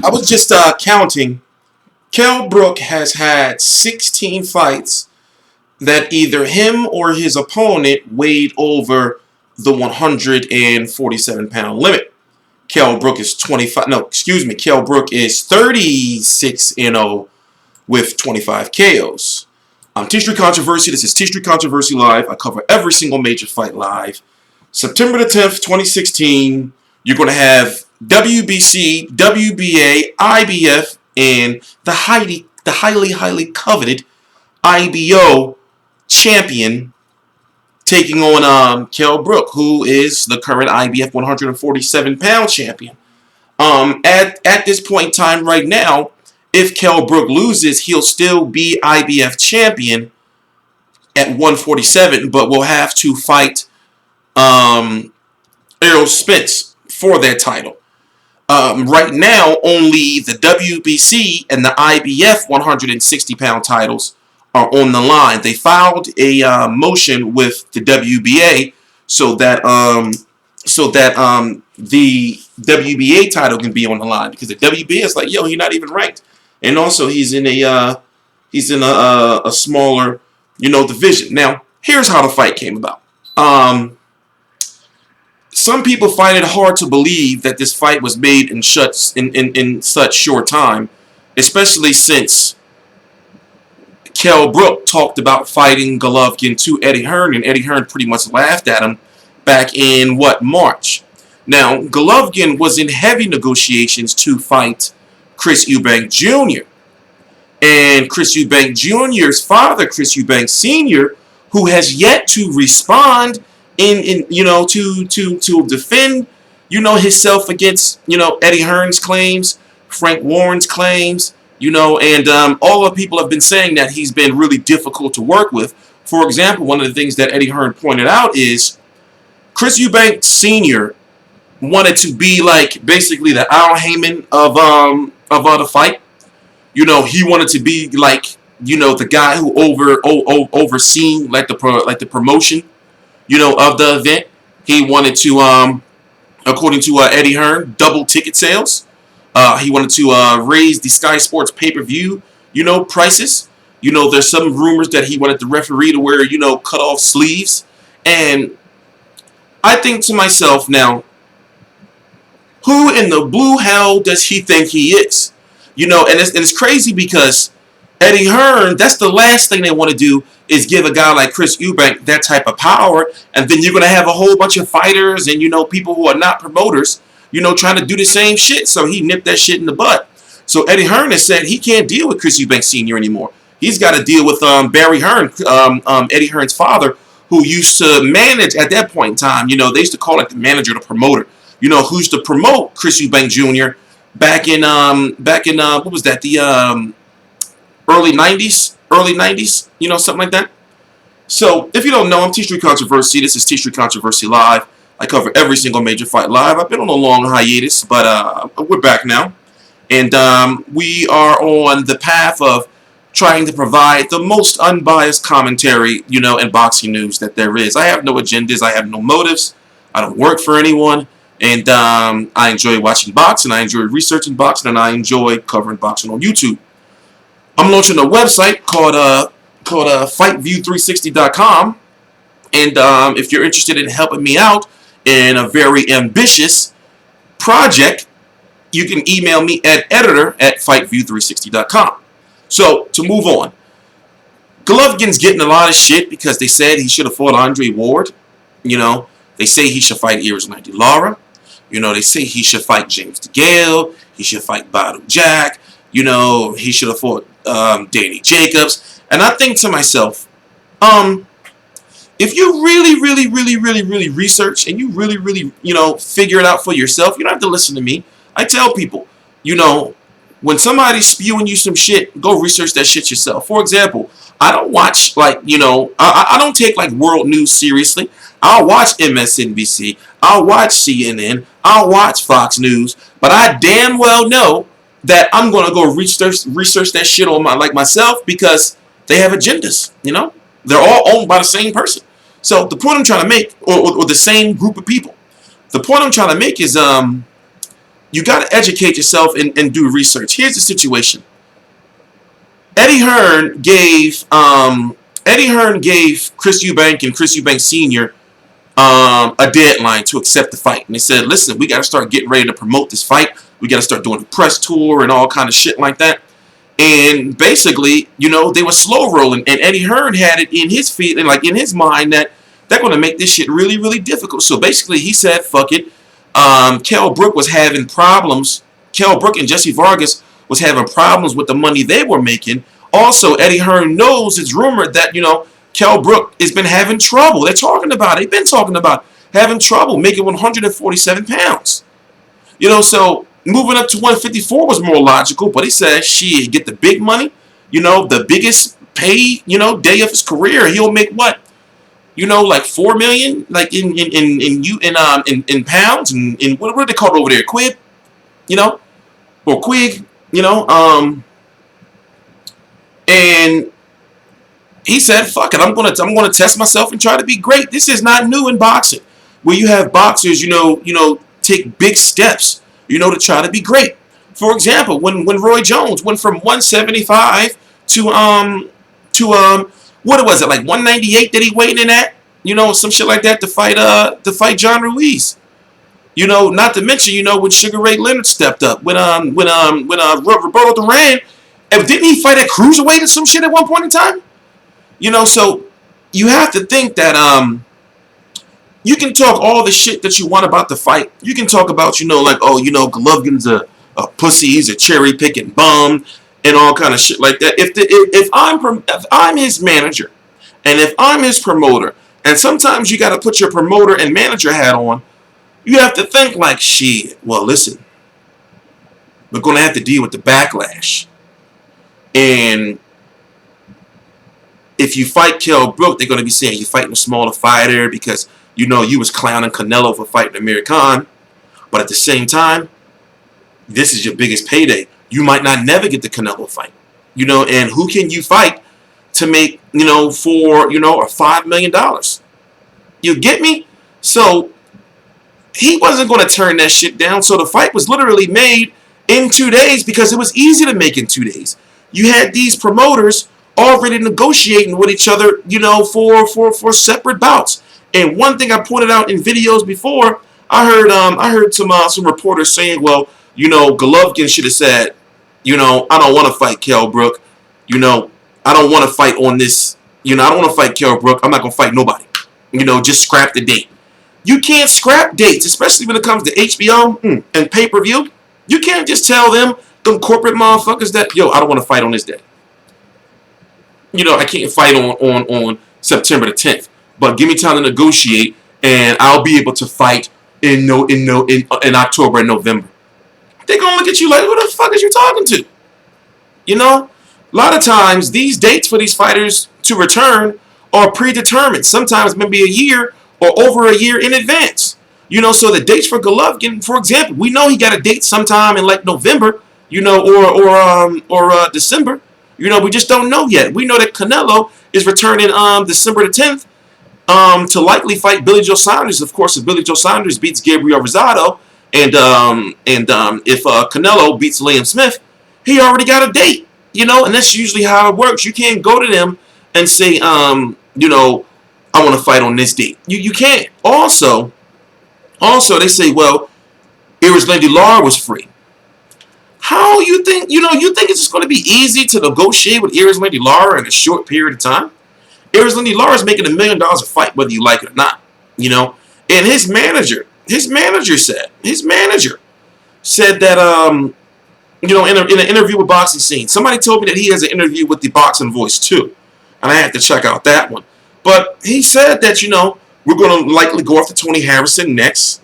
I was just counting. Kell Brook has had 16 fights that either him or his opponent weighed over the 147-pound limit. Kell Brook is 25. No, excuse me. Kell Brook is 36-0 with 25 KOs. I'm T Street Controversy. This is T Street Controversy Live. I cover every single major fight live. September the 10th, 2016. You're going to have WBC, WBA, IBF, and the highly coveted IBO champion taking on Kell Brook, who is the current IBF 147-pound champion. At this point in time right now, if Kell Brook loses, he'll still be IBF champion at 147, but will have to fight Errol Spence for that title. Right now, only the WBC and the IBF 160-pound titles are on the line. They filed a motion with the WBA so that the WBA title can be on the line, because the WBA is like, yo, he's not even ranked, and also he's in a smaller, division. Now, here's how the fight came about. Some people find it hard to believe that this fight was made in such short time, especially since Kell Brook talked about fighting Golovkin to Eddie Hearn, and Eddie Hearn pretty much laughed at him back in, March. Now, Golovkin was in heavy negotiations to fight Chris Eubank Jr. And Chris Eubank Jr.'s father, Chris Eubank Sr., who has yet to respond to defend, himself against, Eddie Hearn's claims, Frank Warren's claims, and all the people have been saying that he's been really difficult to work with. For example, one of the things that Eddie Hearn pointed out is Chris Eubank Sr. wanted to be like basically the Al Heyman of the fight. He wanted to be like, the guy who overseen like the promotion, of the event. He wanted to, according to Eddie Hearn, double ticket sales. He wanted to raise the Sky Sports pay-per-view, prices. There's some rumors that he wanted the referee to wear, cut off sleeves. And I think to myself now, who in the blue hell does he think he is? And it's crazy because Eddie Hearn, that's the last thing they want to do, is give a guy like Chris Eubank that type of power, and then you're going to have a whole bunch of fighters and, people who are not promoters, trying to do the same shit. So he nipped that shit in the butt. So Eddie Hearn has said he can't deal with Chris Eubank Sr. anymore. He's got to deal with Barry Hearn, Eddie Hearn's father, who used to manage at that point in time. They used to call it the manager, the promoter. Who used to promote Chris Eubank Jr. back in what was that, the early 90s, something like that. So, if you don't know, I'm T Street Controversy. This is T Street Controversy Live. I cover every single major fight live. I've been on a long hiatus, but we're back now. And we are on the path of trying to provide the most unbiased commentary, and boxing news that there is. I have no agendas. I have no motives. I don't work for anyone. And I enjoy watching boxing. I enjoy researching boxing. And I enjoy covering boxing on YouTube. I'm launching a website called FightView360.com, and if you're interested in helping me out in a very ambitious project, you can email me at editor@FightView360.com. So, to move on, Golovkin's getting a lot of shit because they said he should have fought Andre Ward. They say he should fight Erislandy Lara. They say he should fight James DeGale. He should fight Badu Jack. He should have fought Danny Jacobs. And I think to myself, if you really research and you really, figure it out for yourself, you don't have to listen to me. I tell people, when somebody's spewing you some shit, go research that shit yourself. For example, I don't watch, I don't take, world news seriously. I'll watch MSNBC. I'll watch CNN. I'll watch Fox News. But I damn well know that I'm going to go research that shit on myself, because they have agendas, They're all owned by the same person. So the point I'm trying to make, or the same group of people, the point I'm trying to make is you got to educate yourself and do research. Here's the situation. Eddie Hearn gave Chris Eubank and Chris Eubank Sr. A deadline to accept the fight, and they said, "Listen, we got to start getting ready to promote this fight. We got to start doing a press tour and all kind of shit like that." And basically, they were slow rolling, and Eddie Hearn had it in his feet and like in his mind that they're going to make this shit really, really difficult. So basically, he said, "Fuck it." Kell Brook was having problems. Kell Brook and Jesse Vargas was having problems with the money they were making. Also, Eddie Hearn knows, it's rumored that Kell Brook has been having trouble. They're talking about it. They've been talking about having trouble making 147 pounds. So moving up to 154 was more logical, but he said, shit, get the big money, the biggest pay, day of his career. He'll make what? Like $4 million, like in pounds, and in what are they called over there? Quid, or Quig, and he said, "Fuck it, I'm gonna test myself and try to be great." This is not new in boxing, where you have boxers, take big steps, to try to be great. For example, when Roy Jones went from 175 to what was it, like 198 that he weighed in at, some shit like that to fight John Ruiz. Not to mention, when Sugar Ray Leonard stepped up, when Roberto Duran, and didn't he fight at cruiserweight or some shit at one point in time? So you have to think that you can talk all the shit that you want about the fight. You can talk about, like, oh, Golovkin's a pussy, he's a cherry picking bum, and all kind of shit like that. If I'm his manager, and if I'm his promoter, and sometimes you got to put your promoter and manager hat on, you have to think like, shit, well, listen, we're going to have to deal with the backlash. And if you fight Kell Brook, they're going to be saying you're fighting a smaller fighter because, you was clowning Canelo for fighting Amir Khan. But at the same time, this is your biggest payday. You might not never get the Canelo fight. And who can you fight to make, for, or $5 million? You get me? So he wasn't going to turn that shit down. So the fight was literally made in 2 days because it was easy to make in 2 days. You had these promoters already negotiating with each other, for separate bouts. And one thing I pointed out in videos before, I heard some reporters saying, well, Golovkin should have said, I don't want to fight Kell Brook. I don't want to fight on this. I don't want to fight Kell Brook. I'm not going to fight nobody. Just scrap the date. You can't scrap dates, especially when it comes to HBO and pay-per-view. You can't just tell them corporate motherfuckers that, I don't want to fight on this day. I can't fight on September the 10th, but give me time to negotiate, and I'll be able to fight in October and November. They're gonna look at you like, who the fuck is you talking to? A lot of times these dates for these fighters to return are predetermined. Sometimes maybe a year or over a year in advance. So the dates for Golovkin, for example, we know he got a date sometime in like November, or December. We just don't know yet. We know that Canelo is returning December the 10th to likely fight Billy Joe Saunders. Of course, if Billy Joe Saunders beats Gabriel Rosado, and if Canelo beats Liam Smith, he already got a date. And that's usually how it works. You can't go to them and say, I want to fight on this date. You can't. Also, they say, well, Erislandy Lara was free. How you think, you think it's just going to be easy to negotiate with Erislandy Lara in a short period of time? Erislandy Lara is making $1 million a fight, whether you like it or not. And his manager said that, in an interview with Boxing Scene, somebody told me that he has an interview with the Boxing Voice too, and I had to check out that one. But he said that, we're going to likely go after Tony Harrison next,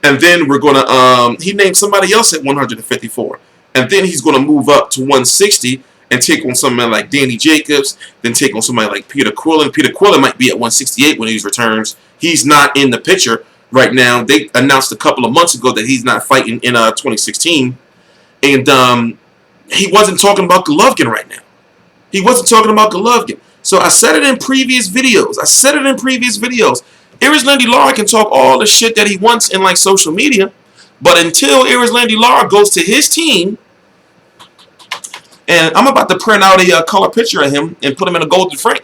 and then we're going to, he named somebody else at 154. And then he's going to move up to 160 and take on somebody like Danny Jacobs, then take on somebody like Peter Quillen. Peter Quillen might be at 168 when he returns. He's not in the picture right now. They announced a couple of months ago that he's not fighting in 2016. And he wasn't talking about Golovkin right now. He wasn't talking about Golovkin. So I said it in previous videos. Erislandy Lara can talk all the shit that he wants in like social media, but until Erislandy Lara goes to his team, and I'm about to print out a color picture of him and put him in a golden frame.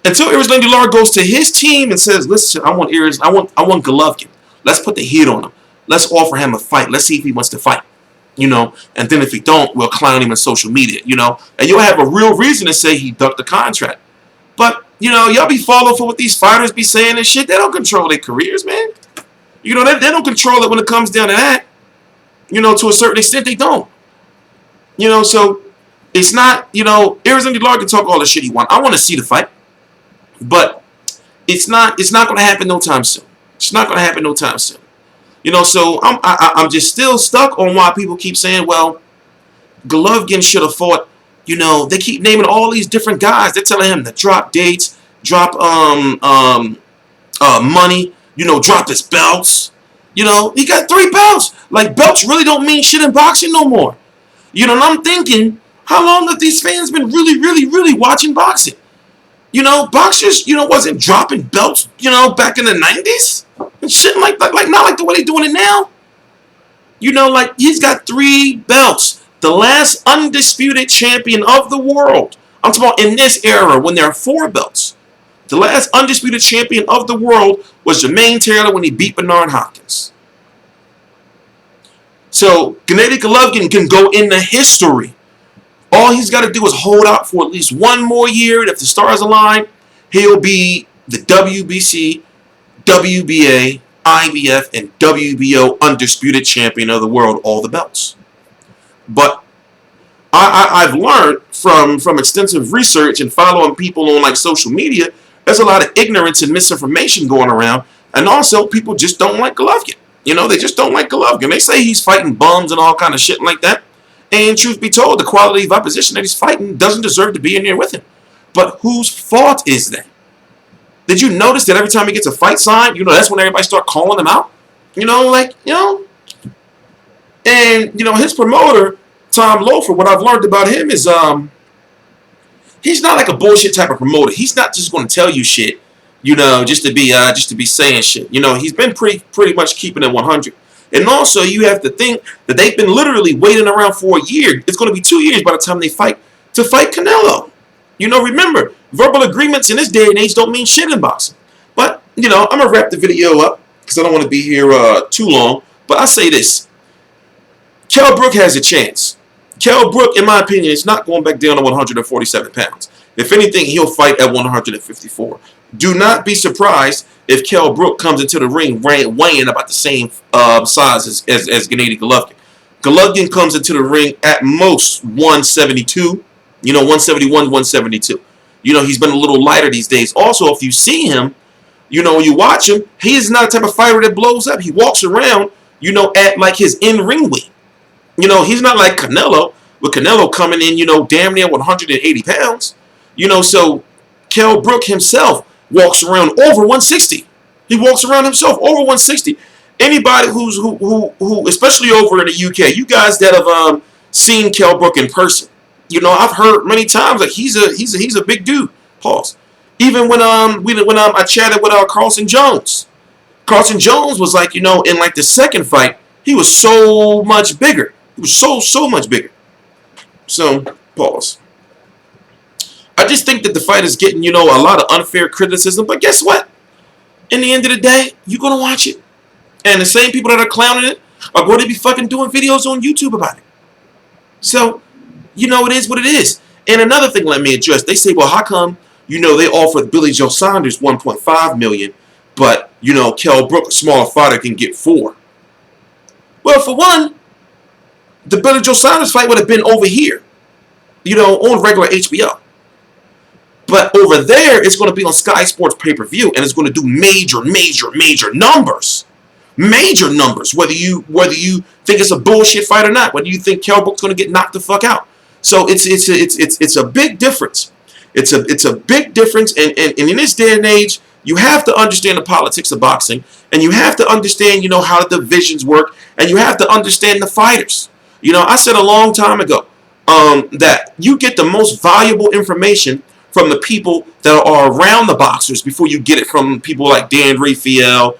Until Erislandy Lara goes to his team and says, "Listen, I want Golovkin. Let's put the heat on him. Let's offer him a fight. Let's see if he wants to fight." And then if he don't, we'll clown him on social media, and you'll have a real reason to say he ducked the contract. But, y'all be falling for what these fighters be saying and shit. They don't control their careers, man. They don't control it when it comes down to that. To a certain extent, they don't. So it's not, Erislandy Lara can talk all the shit he wants. I want to see the fight, but it's not going to happen no time soon. It's not going to happen no time soon. So I'm just still stuck on why people keep saying, well, Golovkin should have fought. They keep naming all these different guys. They're telling him to drop dates, drop money, drop his belts. He got 3 belts. Like, belts really don't mean shit in boxing no more. And I'm thinking, how long have these fans been really, really, really watching boxing? Boxers, wasn't dropping belts, back in the 90s and shit like that. Like, not like the way they're doing it now. Like, he's got 3 belts. The last undisputed champion of the world. I'm talking about in this era when there are 4 belts. The last undisputed champion of the world was Jermaine Taylor when he beat Bernard Hopkins. So, Gennady Golovkin can go into history. All he's got to do is hold out for at least 1 more year, and if the stars align, he'll be the WBC, WBA, IBF, and WBO undisputed champion of the world, all the belts. But I've learned from extensive research and following people on like social media, there's a lot of ignorance and misinformation going around, and also people just don't like Golovkin. They just don't like Golovkin. They say he's fighting bums and all kind of shit like that. And truth be told, the quality of opposition that he's fighting doesn't deserve to be in there with him. But whose fault is that? Did you notice that every time he gets a fight signed, that's when everybody start calling him out? And, his promoter, Tom Loeffler, what I've learned about him is he's not like a bullshit type of promoter. He's not just going to tell you shit, just to be saying shit. He's been pretty much keeping it 100. And also, you have to think that they've been literally waiting around for a year. It's going to be 2 years by the time they fight to fight Canelo. Remember, verbal agreements in this day and age don't mean shit in boxing. But, I'm going to wrap the video up because I don't want to be here too long. But I'll say this. Kell Brook has a chance. Kell Brook, in my opinion, is not going back down to 147 pounds. If anything, he'll fight at 154. Do not be surprised if Kell Brook comes into the ring weighing about the same size as Gennady Golovkin. Golovkin comes into the ring at most 172, 171, 172. He's been a little lighter these days. Also, if you see him, when you watch him, he is not the type of fighter that blows up. He walks around, at like his in-ring weight. He's not like Canelo, with Canelo coming in, damn near 180 pounds. So Kell Brook himself walks around over 160. He walks around himself over 160. Anybody who especially over in the UK, you guys that have seen Kell Brook in person, I've heard many times like he's a big dude. Pause. Even when I chatted with Carlson Jones. Carlson Jones was like, in like the second fight, he was so much bigger. He was so much bigger. So, pause. I just think that the fight is getting, a lot of unfair criticism. But guess what? In the end of the day, you're going to watch it. And the same people that are clowning it are going to be fucking doing videos on YouTube about it. So, it is what it is. And another thing let me address. They say, well, how come, they offered Billy Joe Saunders $1.5 million, but, Kell Brook, a smaller fighter, can get $4 million. Well, for one, the Billy Joe Saunders fight would have been over here, on regular HBO. But over there, it's going to be on Sky Sports pay-per-view, and it's going to do major numbers. Major numbers, whether you think it's a bullshit fight or not, whether you think Kell Brook's going to get knocked the fuck out. So it's a big difference. It's a big difference, and in this day and age, you have to understand the politics of boxing, and you have to understand, how the divisions work, and you have to understand the fighters. I said a long time ago, that you get the most valuable information from the people that are around the boxers before you get it from people like Dan Rafael,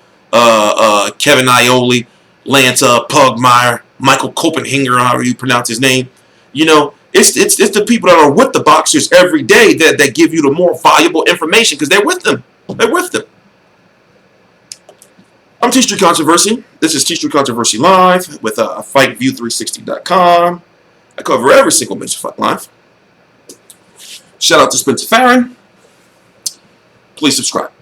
Kevin Iole, Lance Pugmire, Michael Copenhanger, however you pronounce his name. You know, it's the people that are with the boxers every day that give you the more valuable information because they're with them. They're with them. I'm T Street Controversy. This is T Street Controversy Live with FightView360.com. I cover every single major fight live. Shout out to Spencer Farron. Please subscribe.